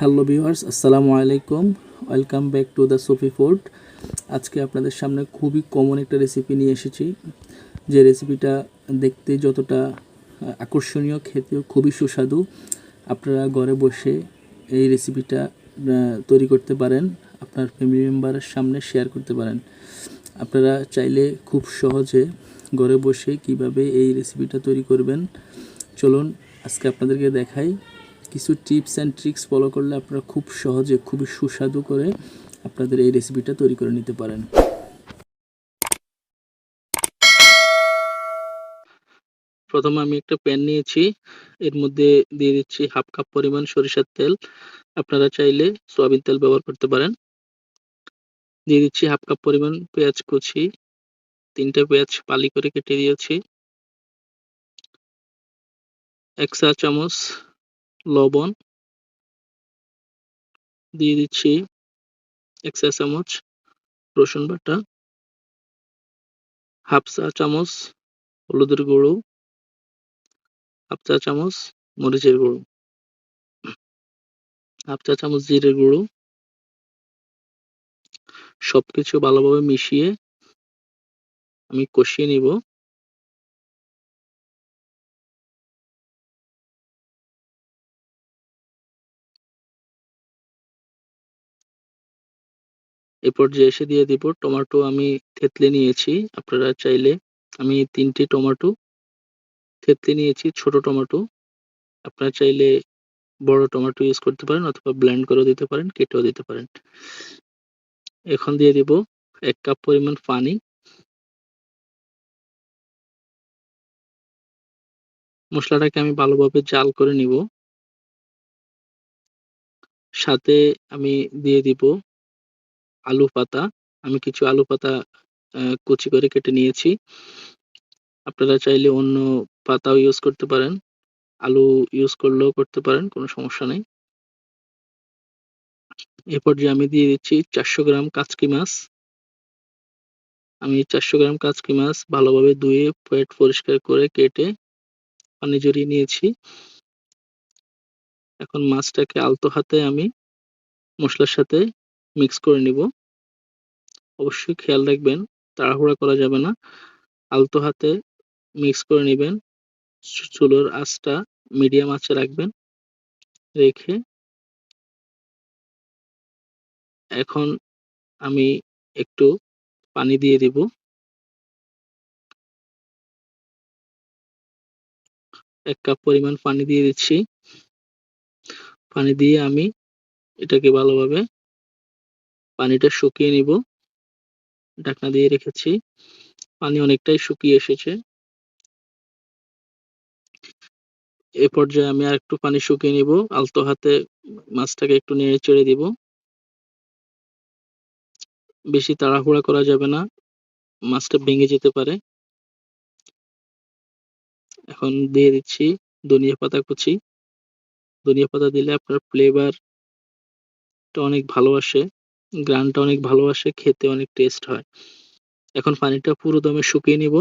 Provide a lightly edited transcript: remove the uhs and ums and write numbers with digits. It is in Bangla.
হ্যালো ভিউয়ার্স, আসসালামু আলাইকুম। Welcome back to the Sufi food. আজকে আপনাদের সামনে খুবই কমন একটা রেসিপি নিয়ে এসেছি, যে রেসিপিটা দেখতে যতটা আকর্ষণীয়, খেতেও খুবই সুস্বাদু। আপনারা ঘরে বসে এই রেসিপিটা তৈরি করতে পারেন, আপনার ফ্যামিলি মেম্বারের সামনে শেয়ার করতে পারেন। আপনারা চাইলে খুব সহজে ঘরে বসে কিভাবে এই রেসিপিটা তৈরি করবেন, চলুন আজকে আপনাদেরকে দেখাই। কিছু টিপস অ্যান্ড ট্রিক্স ফলো করলে আপনারা খুব সহজে, খুবই সুস্বাদু করে আপনাদের এই রেসিপিটা তৈরি করে নিতে পারেন। প্রথমে আমি একটা প্যান নিয়েছি, এর মধ্যে দিয়ে দিচ্ছি হাফ কাপ পরিমাণ সরিষার তেল। আপনারা চাইলে সয়াবিন তেল ব্যবহার করতে পারেন। দিয়ে দিচ্ছি হাফ কাপ পরিমাণ পেঁয়াজ কুচি, 3টা পেঁয়াজ ফালি করে কেটে দিয়েছি। 1 চা চামচ লবণ দিয়ে দিচ্ছি, 1 চা চামচ রসুন বাটা, হাফ চা চামচ হলুদের গুঁড়ো, হাফ চা চামচ মরিচের গুঁড়ো, হাফ চা চামচ জিরের গুঁড়ো। সবকিছু ভালোভাবে মিশিয়ে আমি কষিয়ে নিব। এই পর্যায়ে এসে দিয়ে দিব টমেটো। আমি থেতলে নিয়েছি। আপনারা চাইলে, আমি 3টে টমেটো থেতলে নিয়েছি, ছোট টমেটো। আপনারা চাইলে বড় টমেটো ইউজ করতে পারেন, অথবা ব্লেন্ড করেও দিতে পারেন, কেটেও দিতে পারেন। এখন দিয়ে দিব 1 কাপ পরিমাণ পানি। মশলাটাকে আমি ভালোভাবে জাল করে নিব। সাথে আমি দিয়ে দিব আলু পাতা। আমি কিছু আলু পাতা কুচি করে কেটে নিয়েছি। আপনারা চাইলে অন্য পাতাও ইউজ করতে পারেন, আলু ইউজ করলেও করতে পারেন, কোনো সমস্যা নেই। এ পর্যায়ে আমি দিয়ে দিচ্ছি 400 গ্রাম কাচকি মাছ। আমি 400 গ্রাম কাচকি মাছ ভালোভাবে ধুয়ে পেট পরিষ্কার করে কেটে পানি ঝরিয়ে নিয়েছি। এখন মাছটাকে আলতো হাতে আমি মশলার সাথে মিক্স করে নিব। অবশ্যই খেয়াল রাখবেন, তাড়াহুড়া করা যাবে না। আলতো হাতে মিক্স করে নিবেন। চুলোর আঁচটা মিডিয়াম আঁচে রাখবেন। রেখে এখন আমি একটু পানি দিয়ে দিব। 1 কাপ পরিমাণ পানি দিয়ে দিচ্ছি। পানি দিয়ে আমি এটাকে ভালোভাবে পানিটা শুকিয়ে নিব। ঢাকনা দিয়ে রেখেছি। পানি অনেকটাই শুকিয়ে এসেছে। এ পর্যায়ে আমি আরেকটু পানি শুকিয়ে নিব। আলতো হাতে মাছটাকে একটু নেড়ে চেড়ে দিব। বেশি তাড়াহুড়া করা যাবে না, মাছটা ভেঙে যেতে পারে। এখন দিয়ে দিচ্ছি ধনিয়া পাতা কুচি। ধনিয়া পাতা দিলে আপনার ফ্লেভারটা অনেক ভালো আসে, ঘ্রাণটা অনেক ভালো আসে, খেতে অনেক টেস্ট হয়। এখন পানিটা পুরো দমে শুকিয়ে নিব।